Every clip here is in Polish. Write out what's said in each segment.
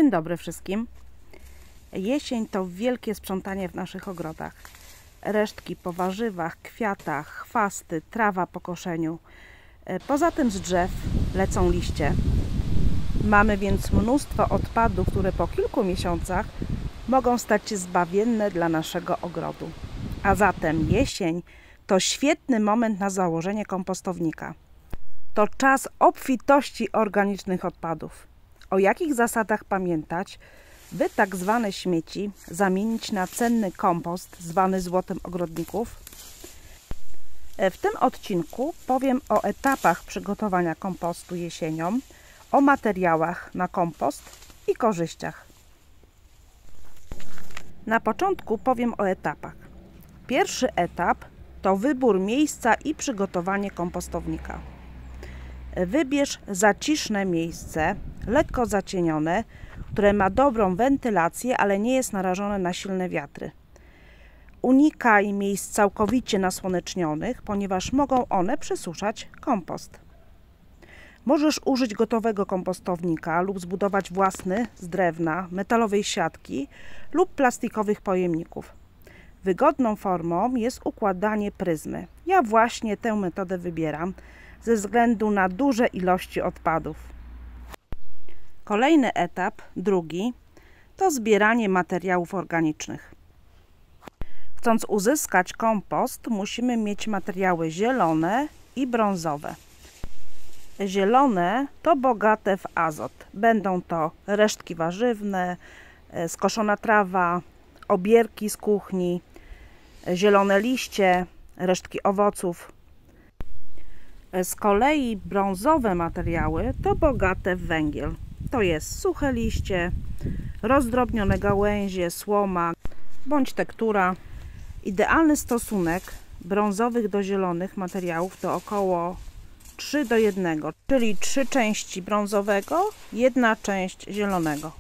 Dzień dobry wszystkim. Jesień to wielkie sprzątanie w naszych ogrodach. Resztki po warzywach, kwiatach, chwasty, trawa po koszeniu. Poza tym z drzew lecą liście. Mamy więc mnóstwo odpadów, które po kilku miesiącach mogą stać się zbawienne dla naszego ogrodu. A zatem jesień to świetny moment na założenie kompostownika. To czas obfitości organicznych odpadów. O jakich zasadach pamiętać, by tak zwane śmieci zamienić na cenny kompost zwany złotem ogrodników? W tym odcinku powiem o etapach przygotowania kompostu jesienią, o materiałach na kompost i korzyściach. Na początku powiem o etapach. Pierwszy etap to wybór miejsca i przygotowanie kompostownika. Wybierz zaciszne miejsce, lekko zacienione, które ma dobrą wentylację, ale nie jest narażone na silne wiatry. Unikaj miejsc całkowicie nasłonecznionych, ponieważ mogą one przesuszać kompost. Możesz użyć gotowego kompostownika lub zbudować własny z drewna, metalowej siatki lub plastikowych pojemników. Wygodną formą jest układanie pryzmy. Ja właśnie tę metodę wybieram ze względu na duże ilości odpadów. Kolejny etap, drugi, to zbieranie materiałów organicznych. Chcąc uzyskać kompost, musimy mieć materiały zielone i brązowe. Zielone to bogate w azot. Będą to resztki warzywne, skoszona trawa, obierki z kuchni, zielone liście, resztki owoców. Z kolei brązowe materiały to bogate w węgiel. To jest suche liście, rozdrobnione gałęzie, słoma bądź tektura. Idealny stosunek brązowych do zielonych materiałów to około 3:1, czyli 3 części brązowego, 1 część zielonego.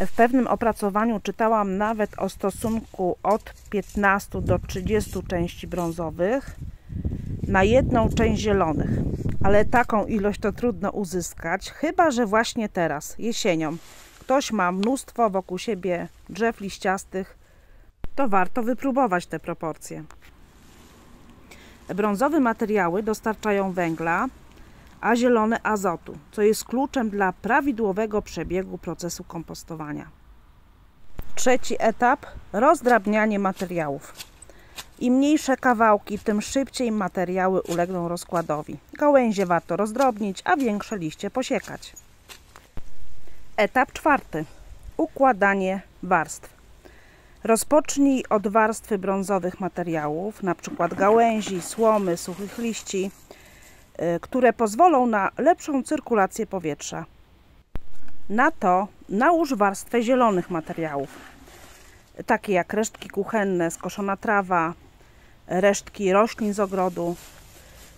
W pewnym opracowaniu czytałam nawet o stosunku od 15 do 30 części brązowych na 1 część zielonych, ale taką ilość to trudno uzyskać, chyba że właśnie teraz, jesienią, ktoś ma mnóstwo wokół siebie drzew liściastych, to warto wypróbować te proporcje. Brązowe materiały dostarczają węgla, a zielone azotu, co jest kluczem dla prawidłowego przebiegu procesu kompostowania. Trzeci etap – rozdrabnianie materiałów. Im mniejsze kawałki, tym szybciej materiały ulegną rozkładowi. Gałęzie warto rozdrobnić, a większe liście posiekać. Etap czwarty – układanie warstw. Rozpocznij od warstwy brązowych materiałów, np. gałęzi, słomy, suchych liści, które pozwolą na lepszą cyrkulację powietrza. Na to nałóż warstwę zielonych materiałów, takie jak resztki kuchenne, skoszona trawa, resztki roślin z ogrodu.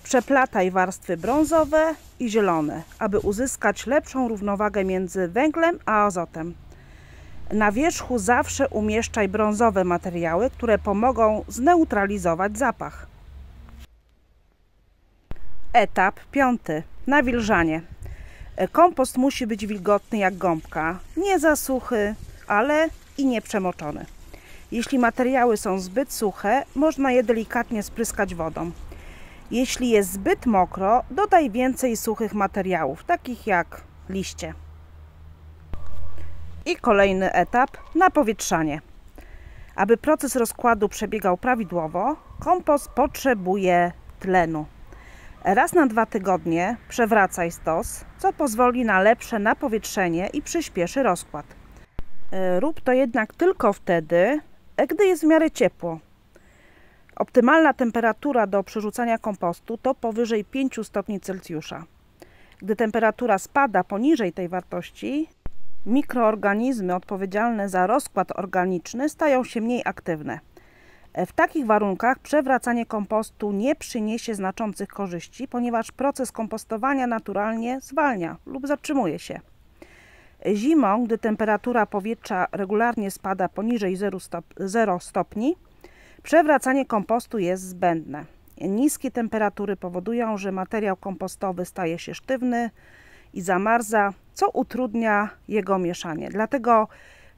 Przeplataj warstwy brązowe i zielone, aby uzyskać lepszą równowagę między węglem a azotem. Na wierzchu zawsze umieszczaj brązowe materiały, które pomogą zneutralizować zapach. Etap piąty. Nawilżanie. Kompost musi być wilgotny jak gąbka, nie za suchy, ale i nie przemoczony. Jeśli materiały są zbyt suche, można je delikatnie spryskać wodą. Jeśli jest zbyt mokro, dodaj więcej suchych materiałów, takich jak liście. I kolejny etap – napowietrzanie. Aby proces rozkładu przebiegał prawidłowo, kompost potrzebuje tlenu. Raz na 2 tygodnie przewracaj stos, co pozwoli na lepsze napowietrzenie i przyspieszy rozkład. Rób to jednak tylko wtedy, gdy jest w miarę ciepło. Optymalna temperatura do przerzucania kompostu to powyżej 5 stopni Celsjusza. Gdy temperatura spada poniżej tej wartości, mikroorganizmy odpowiedzialne za rozkład organiczny stają się mniej aktywne. W takich warunkach przewracanie kompostu nie przyniesie znaczących korzyści, ponieważ proces kompostowania naturalnie zwalnia lub zatrzymuje się. Zimą, gdy temperatura powietrza regularnie spada poniżej 0 stopni, przewracanie kompostu jest zbędne. Niskie temperatury powodują, że materiał kompostowy staje się sztywny i zamarza, co utrudnia jego mieszanie. Dlatego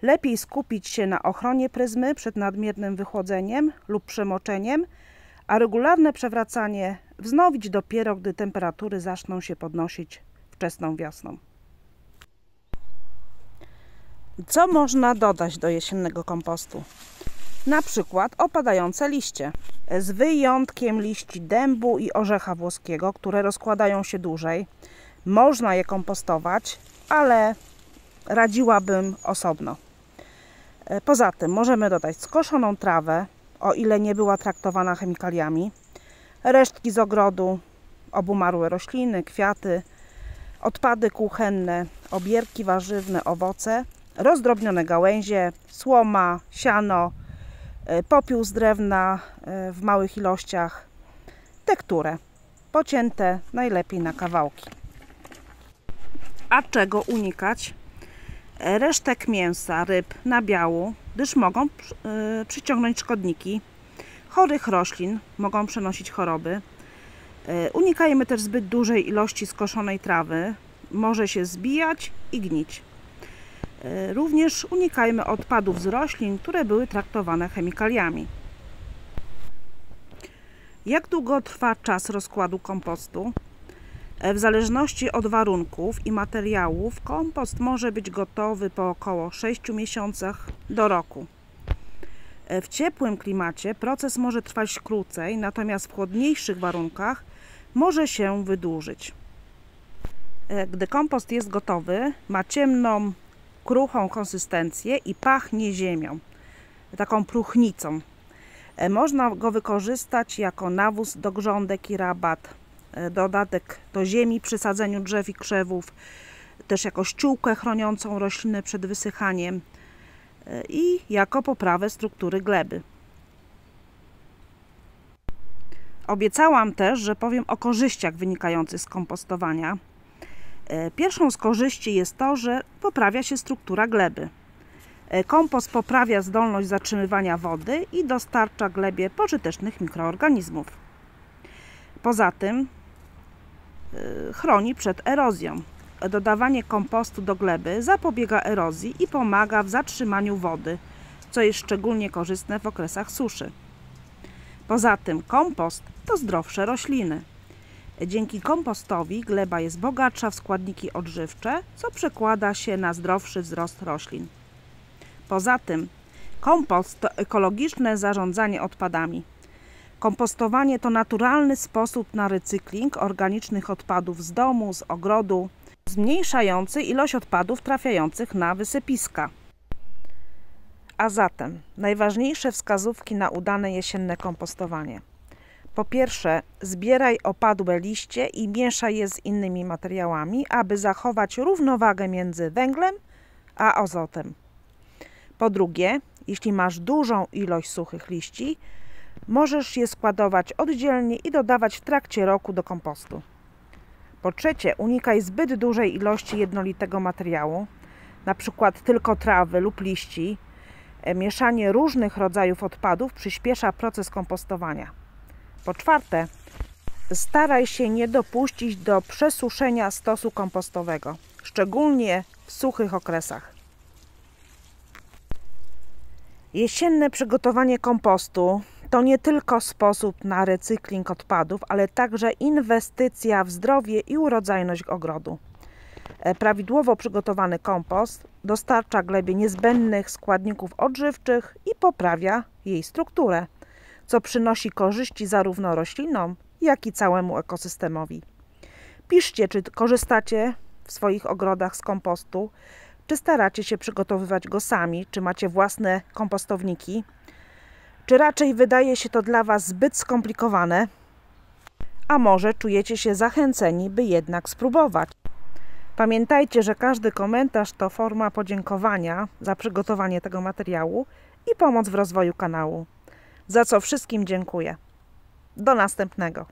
lepiej skupić się na ochronie pryzmy przed nadmiernym wychłodzeniem lub przemoczeniem, a regularne przewracanie wznowić dopiero, gdy temperatury zaczną się podnosić wczesną wiosną. Co można dodać do jesiennego kompostu? Na przykład opadające liście, z wyjątkiem liści dębu i orzecha włoskiego, które rozkładają się dłużej. Można je kompostować, ale radziłabym osobno. Poza tym możemy dodać skoszoną trawę, o ile nie była traktowana chemikaliami, resztki z ogrodu, obumarłe rośliny, kwiaty, odpady kuchenne, obierki warzywne, owoce, rozdrobnione gałęzie, słoma, siano, popiół z drewna w małych ilościach, tekturę, pocięte najlepiej na kawałki. A czego unikać? Resztek mięsa, ryb, nabiału, gdyż mogą przyciągnąć szkodniki, chorych roślin, mogą przenosić choroby. Unikajmy też zbyt dużej ilości skoszonej trawy, może się zbijać i gnić. Również unikajmy odpadów z roślin, które były traktowane chemikaliami. Jak długo trwa czas rozkładu kompostu? W zależności od warunków i materiałów kompost może być gotowy po około 6 miesiącach do roku. W ciepłym klimacie proces może trwać krócej, natomiast w chłodniejszych warunkach może się wydłużyć. Gdy kompost jest gotowy, ma ciemną, kruchą konsystencję i pachnie ziemią, taką próchnicą. Można go wykorzystać jako nawóz do grządek i rabat, dodatek do ziemi przy sadzeniu drzew i krzewów, też jako ściółkę chroniącą rośliny przed wysychaniem i jako poprawę struktury gleby. Obiecałam też, że powiem o korzyściach wynikających z kompostowania. Pierwszą z korzyści jest to, że poprawia się struktura gleby. Kompost poprawia zdolność zatrzymywania wody i dostarcza glebie pożytecznych mikroorganizmów. Poza tym chroni przed erozją. Dodawanie kompostu do gleby zapobiega erozji i pomaga w zatrzymaniu wody, co jest szczególnie korzystne w okresach suszy. Poza tym kompost to zdrowsze rośliny. Dzięki kompostowi gleba jest bogatsza w składniki odżywcze, co przekłada się na zdrowszy wzrost roślin. Poza tym kompost to ekologiczne zarządzanie odpadami. Kompostowanie to naturalny sposób na recykling organicznych odpadów z domu, z ogrodu, zmniejszający ilość odpadów trafiających na wysypiska. A zatem najważniejsze wskazówki na udane jesienne kompostowanie. Po pierwsze, zbieraj opadłe liście i mieszaj je z innymi materiałami, aby zachować równowagę między węglem a azotem. Po drugie, jeśli masz dużą ilość suchych liści, możesz je składować oddzielnie i dodawać w trakcie roku do kompostu. Po trzecie, unikaj zbyt dużej ilości jednolitego materiału, np. tylko trawy lub liści. Mieszanie różnych rodzajów odpadów przyspiesza proces kompostowania. Po czwarte, staraj się nie dopuścić do przesuszenia stosu kompostowego, szczególnie w suchych okresach. Jesienne przygotowanie kompostu to nie tylko sposób na recykling odpadów, ale także inwestycja w zdrowie i urodzajność ogrodu. Prawidłowo przygotowany kompost dostarcza glebie niezbędnych składników odżywczych i poprawia jej strukturę, co przynosi korzyści zarówno roślinom, jak i całemu ekosystemowi. Piszcie, czy korzystacie w swoich ogrodach z kompostu, czy staracie się przygotowywać go sami, czy macie własne kompostowniki, czy raczej wydaje się to dla Was zbyt skomplikowane, a może czujecie się zachęceni, by jednak spróbować. Pamiętajcie, że każdy komentarz to forma podziękowania za przygotowanie tego materiału i pomoc w rozwoju kanału, za co wszystkim dziękuję. Do następnego.